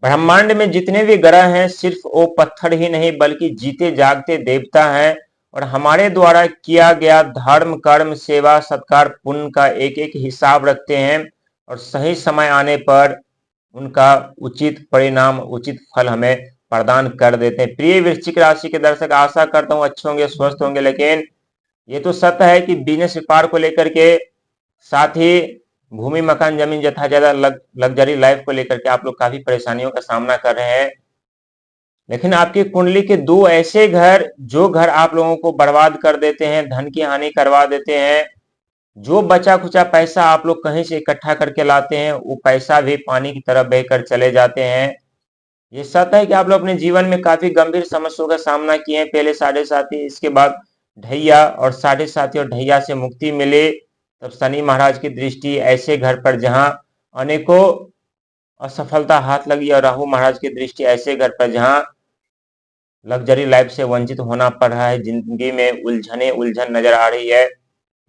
ब्रह्मांड में जितने भी ग्रह हैं सिर्फ वो पत्थर ही नहीं बल्कि जीते जागते देवता हैं, और हमारे द्वारा किया गया धर्म कर्म सेवा सत्कार पुण्य का एक एक हिसाब रखते हैं, और सही समय आने पर उनका उचित परिणाम उचित फल हमें प्रदान कर देते हैं। प्रिय वृश्चिक राशि के दर्शक, आशा करता हूँ अच्छे होंगे स्वस्थ होंगे, लेकिन ये तो सत्य है कि बिजनेस व्यापार को लेकर के, साथ ही भूमि मकान जमीन जथा ज्यादा लग्जरी लाइफ को लेकर के आप लोग काफी परेशानियों का सामना कर रहे हैं। लेकिन आपकी कुंडली के दो ऐसे घर जो घर आप लोगों को बर्बाद कर देते हैं, धन की हानि करवा देते हैं, जो बचा खुचा पैसा आप लोग कहीं से इकट्ठा करके लाते हैं वो पैसा भी पानी की तरफ बहकर चले जाते हैं। ये सत्य है कि आप लोग अपने जीवन में काफी गंभीर समस्याओं का सामना किए हैं। पहले साढ़े साथी, इसके बाद ढैया, और साढ़े साथी और ढैया से मुक्ति मिले तब शनि महाराज की दृष्टि ऐसे घर पर जहां अनेकों असफलता हाथ लगी, और राहु महाराज की दृष्टि ऐसे घर पर जहां लग्जरी लाइफ से वंचित होना पड़ रहा है, जिंदगी में उलझन नजर आ रही है।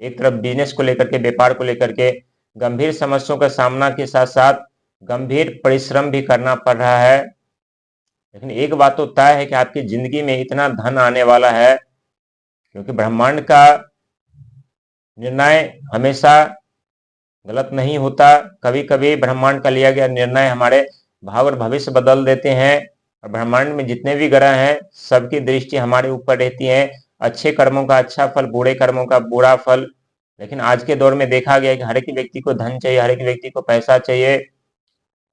एक तरफ बिजनेस को लेकर के, व्यापार को लेकर के गंभीर समस्याओं का सामना के साथ साथ गंभीर परिश्रम भी करना पड़ रहा है। लेकिन एक बात तो तय है कि आपकी जिंदगी में इतना धन आने वाला है, क्योंकि ब्रह्मांड का निर्णय हमेशा गलत नहीं होता। कभी कभी ब्रह्मांड का लिया गया निर्णय हमारे भाव और भविष्य बदल देते हैं, और ब्रह्मांड में जितने भी ग्रह हैं सबकी दृष्टि हमारे ऊपर रहती है। अच्छे कर्मों का अच्छा फल, बुरे कर्मों का बुरा फल। लेकिन आज के दौर में देखा गया है कि हर एक व्यक्ति को धन चाहिए, हर एक व्यक्ति को पैसा चाहिए,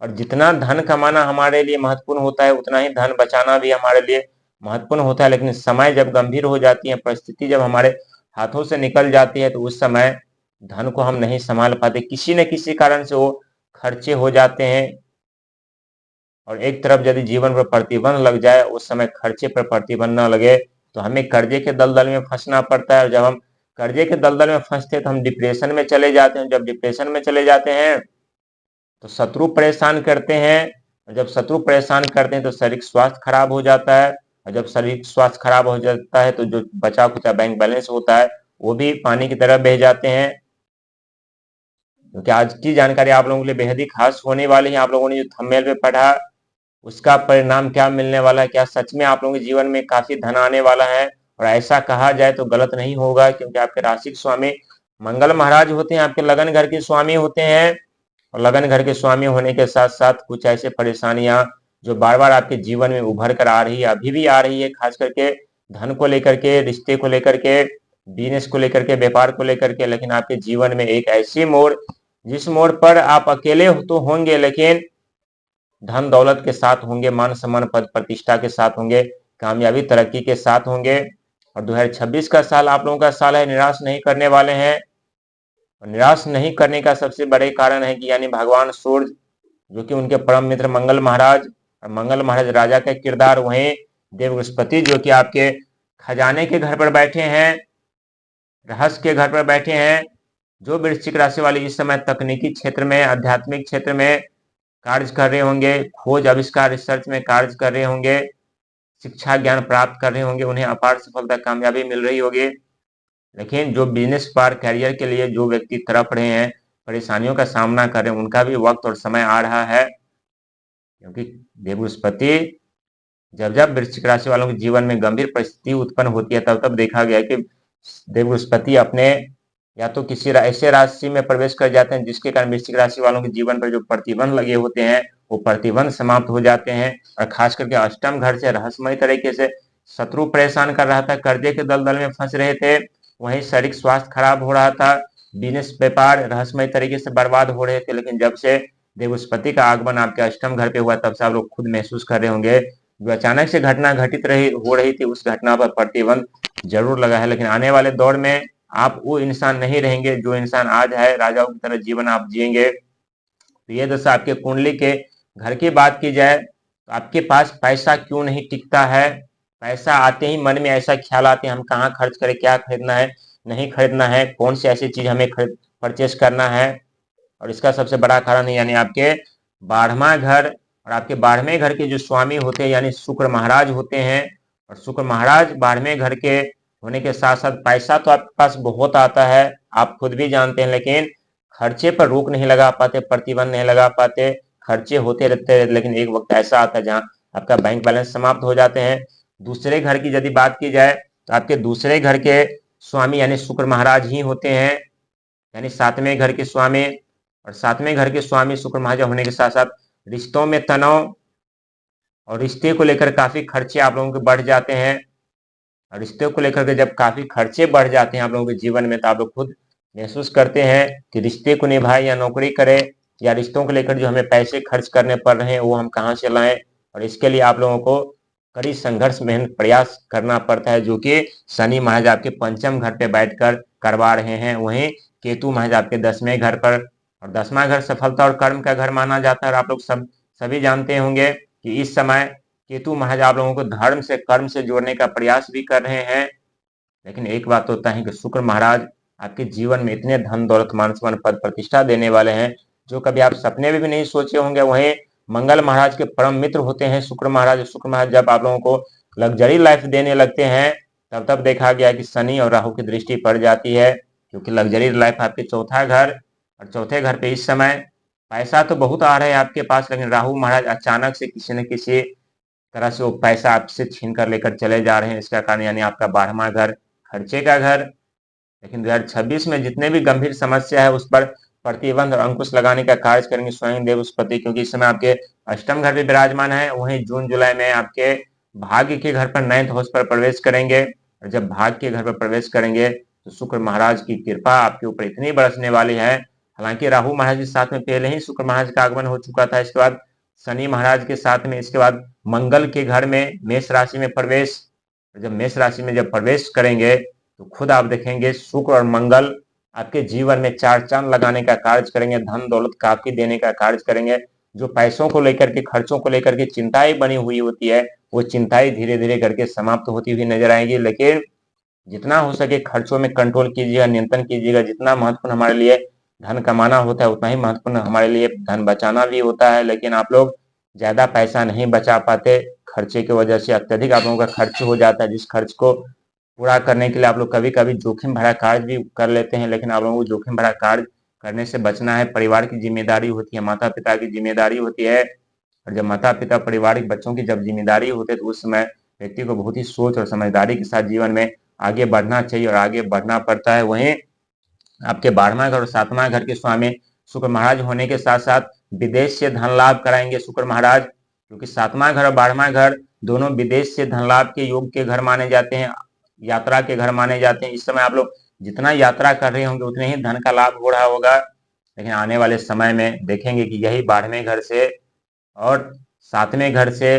और जितना धन कमाना हमारे लिए महत्वपूर्ण होता है उतना ही धन बचाना भी हमारे लिए महत्वपूर्ण होता है। लेकिन समय जब गंभीर हो जाती है, परिस्थिति जब हमारे हाथों से निकल जाती है, तो उस समय धन को हम नहीं संभाल पाते, किसी न किसी कारण से वो खर्चे हो जाते हैं। और एक तरफ यदि जीवन पर प्रतिबंध लग जाए, उस समय खर्चे पर प्रतिबंध न लगे तो हमें कर्जे के दलदल में फंसना पड़ता है, और जब हम कर्जे के दलदल में फंसते हैं तो हम डिप्रेशन में चले जाते हैं। जब डिप्रेशन में चले जाते हैं तो शत्रु परेशान करते हैं, और जब शत्रु परेशान करते हैं तो शारीरिक स्वास्थ्य खराब हो जाता है, और जब शारीरिक स्वास्थ्य खराब हो जाता है तो जो बचा खुचा बैंक बैलेंस होता है वो भी पानी की तरह बह जाते हैं। क्योंकि आज की जानकारी आप लोगों के लिए बेहद ही खास होने वाली है। आप लोगों ने जो थंबनेल पे पढ़ा उसका परिणाम क्या मिलने वाला है, क्या सच में आप लोगों के जीवन में काफी धन आने वाला है। और ऐसा कहा जाए तो गलत नहीं होगा, क्योंकि आपके राशि के स्वामी मंगल महाराज होते हैं, आपके लगन घर के स्वामी होते हैं, और लगन घर के स्वामी होने के साथ साथ कुछ ऐसे परेशानियां जो बार बार आपके जीवन में उभर कर आ रही है, अभी भी आ रही है, खास करके धन को लेकर के, रिश्ते को लेकर के, बिजनेस को लेकर के, व्यापार को लेकर के। लेकिन आपके जीवन में एक ऐसी मोड़, जिस मोड़ पर आप अकेले तो होंगे लेकिन धन दौलत के साथ होंगे, मान सम्मान पद प्रतिष्ठा के साथ होंगे, कामयाबी तरक्की के साथ होंगे। और 2026 का साल आप लोगों का साल है, निराश नहीं करने वाले हैं। और निराश नहीं करने का सबसे बड़े कारण है कि यानी भगवान सूर्य, जो कि उनके परम मित्र मंगल महाराज, और मंगल महाराज राजा का किरदार, वहीं देव बृहस्पति जो कि आपके खजाने के घर पर बैठे हैं, रहस्य के घर पर बैठे हैं। जो वृश्चिक राशि वाले इस समय तकनीकी क्षेत्र में, आध्यात्मिक क्षेत्र में कार्य कर रहे होंगे, खोज आविष्कार रिसर्च में कार्य कर रहे होंगे, शिक्षा ज्ञान प्राप्त कर रहे होंगे, उन्हें अपार सफलता कामयाबी मिल रही होगी। लेकिन जो बिजनेस पर कैरियर के लिए जो व्यक्ति तड़प रहे हैं, परेशानियों का सामना कर रहे हैं, उनका भी वक्त और समय आ रहा है। क्योंकि देव बृहस्पति जब जब वृश्चिक राशि वालों के जीवन में गंभीर परिस्थिति उत्पन्न होती है, तब तब देखा गया कि देव बृहस्पति अपने या तो किसी ऐसे राशि में प्रवेश कर जाते हैं जिसके कारण वृश्चिक राशि वालों के जीवन पर जो प्रतिबंध लगे होते हैं वो प्रतिबंध समाप्त हो जाते हैं। और खास करके अष्टम घर से रहस्यमय तरीके से शत्रु परेशान कर रहा था, कर्जे के दलदल में फंस रहे थे, वहीं शारीरिक स्वास्थ्य खराब हो रहा था, बिजनेस व्यापार रहस्यमय तरीके से बर्बाद हो रहे थे। लेकिन जब से देवस्पति का आगमन आपके अष्टम घर पे हुआ, तब से आप लोग खुद महसूस कर रहे होंगे जो अचानक से घटना घटित हो रही थी, उस घटना पर प्रतिबंध जरूर लगा है। लेकिन आने वाले दौर में आप वो इंसान नहीं रहेंगे जो इंसान आज है, राजाओं की तरह जीवन आप जिएंगे। तो ये दशा आपके कुंडली के घर की बात की जाए तो आपके पास पैसा क्यों नहीं टिकता है। पैसा आते ही मन में ऐसा ख्याल आते हैं हम कहाँ खर्च करें, क्या खरीदना है, नहीं खरीदना है, कौन सी ऐसी चीज हमें परचेस करना है। और इसका सबसे बड़ा कारण है यानी आपके 12वां घर, और आपके 12वें घर के जो स्वामी होते हैं यानी शुक्र महाराज होते हैं। और शुक्र महाराज 12वें घर के होने के साथ साथ पैसा तो आपके पास बहुत आता है, आप खुद भी जानते हैं, लेकिन खर्चे पर रोक नहीं लगा पाते, प्रतिबंध नहीं लगा पाते। खर्चे होते रहते हैं, लेकिन एक वक्त ऐसा आता है जहाँ आपका बैंक बैलेंस समाप्त हो जाते हैं। दूसरे घर की यदि बात की जाए तो आपके दूसरे घर के स्वामी यानी शुक्र महाराज ही होते हैं, यानी सातवें घर के स्वामी। और सातवें घर के स्वामी शुक्र महाराज होने के साथ साथ रिश्तों में तनाव और रिश्ते को लेकर काफी खर्चे आप लोगों के बढ़ जाते हैं। और रिश्ते को लेकर के जब काफी खर्चे बढ़ जाते हैं आप लोगों के जीवन में, तो आप लोग खुद महसूस करते हैं कि रिश्ते को निभाए या नौकरी करें, या रिश्तों को लेकर जो हमें पैसे खर्च करने पड़ रहे हैं वो हम कहाँ से लाएं। और इसके लिए आप लोगों को कड़ी संघर्ष मेहनत प्रयास करना पड़ता है, जो कि शनि महाराज आपके पंचम घर पे बैठकर करवा रहे हैं। वहीं केतु महाराज आपके 10वें घर पर, और 10वां घर सफलता और कर्म का घर माना जाता है। और आप लोग सभी जानते होंगे कि इस समय केतु महाराज आप लोगों को धर्म से कर्म से जोड़ने का प्रयास भी कर रहे हैं। लेकिन एक बात होता है कि शुक्र महाराज आपके जीवन में इतने धन दौलत मान सम्मान पद प्रतिष्ठा देने वाले हैं जो कभी आप सपने में भी नहीं सोचे होंगे। वहीं मंगल महाराज के परम मित्र होते हैं शुक्र महाराज। शुक्र महाराज जब आप लोगों को लग्जरी लाइफ देने लगते हैं तब देखा गया कि शनि और राहु की दृष्टि पड़ जाती है, क्योंकि लग्जरी लाइफ आपके चौथा घर, और चौथे घर पे इस समय पैसा तो बहुत आ रहा है आपके पास, लेकिन राहु महाराज अचानक से किसी न किसी तरह से वो पैसा आपसे छीन कर लेकर चले जा रहे हैं। इसका कारण यानी आपका 12वां घर खर्चे का घर। लेकिन 2026 में जितने भी गंभीर समस्या है उस पर प्रतिबंध और अंकुश लगाने का कार्य करेंगे स्वयं देवस्पति, क्योंकि इस समय आपके अष्टम घर भी विराजमान है। वहीं जून जुलाई में आपके भाग्य के घर पर 9th हाउस पर प्रवेश करेंगे, और जब भाग्य के घर पर प्रवेश करेंगे तो शुक्र महाराज की कृपा आपके ऊपर इतनी बरसने वाली है। हालांकि राहु महाराज के साथ में पहले ही शुक्र महाराज का आगमन हो चुका था, इसके बाद शनि महाराज के साथ में, इसके बाद मंगल के घर में मेष राशि में प्रवेश। जब मेष राशि में जब प्रवेश करेंगे तो खुद आप देखेंगे शुक्र और मंगल आपके जीवन में चार चांद लगाने का कार्य करेंगे, धन दौलत काफी देने का कार्य करेंगे। जो पैसों को लेकर के खर्चों को लेकर के चिंताएं बनी हुई होती है वो चिंताएं धीरे धीरे करके समाप्त होती हुई नजर आएंगी। लेकिन जितना हो सके खर्चों में कंट्रोल कीजिएगा, नियंत्रण कीजिएगा। जितना महत्वपूर्ण हमारे लिए धन कमाना होता है उतना ही महत्वपूर्ण हमारे लिए धन बचाना भी होता है। लेकिन आप लोग ज्यादा पैसा नहीं बचा पाते, खर्चे की वजह से अत्यधिक आप लोगों का खर्च हो जाता है, जिस खर्च को पूरा करने के लिए आप लोग कभी कभी जोखिम भरा कार्य भी कर लेते हैं। लेकिन आप लोगों को जोखिम भरा कार्य करने से बचना है। परिवार की जिम्मेदारी होती है, माता पिता की जिम्मेदारी होती है, और जब माता पिता पारिवारिक बच्चों की जब जिम्मेदारी होती है तो उस समय व्यक्ति को बहुत ही सोच और समझदारी के साथ जीवन में आगे बढ़ना चाहिए, और आगे बढ़ना पड़ता है। वहीं आपके 12वां घर और 7वां घर के स्वामी शुक्र महाराज होने के साथ साथ विदेश से धन लाभ कराएंगे शुक्र महाराज, क्योंकि 7वां घर और 12वां घर दोनों विदेश से धन लाभ के योग के घर माने जाते हैं, यात्रा के घर माने जाते हैं। इस समय आप लोग जितना यात्रा कर रहे होंगे उतने ही धन का लाभ हो रहा होगा। लेकिन आने वाले समय में देखेंगे कि यही 12वें घर से और 7वें घर से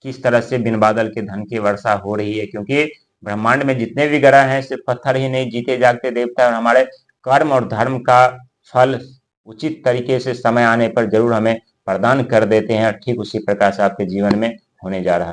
किस तरह से बिन बादल के धन की वर्षा हो रही है, क्योंकि ब्रह्मांड में जितने भी ग्रह हैं सिर्फ पत्थर ही नहीं, जीते जागते देवता है। और हमारे कर्म और धर्म का फल उचित तरीके से समय आने पर जरूर हमें प्रदान कर देते हैं। ठीक उसी प्रकार से आपके जीवन में होने जा रहा है।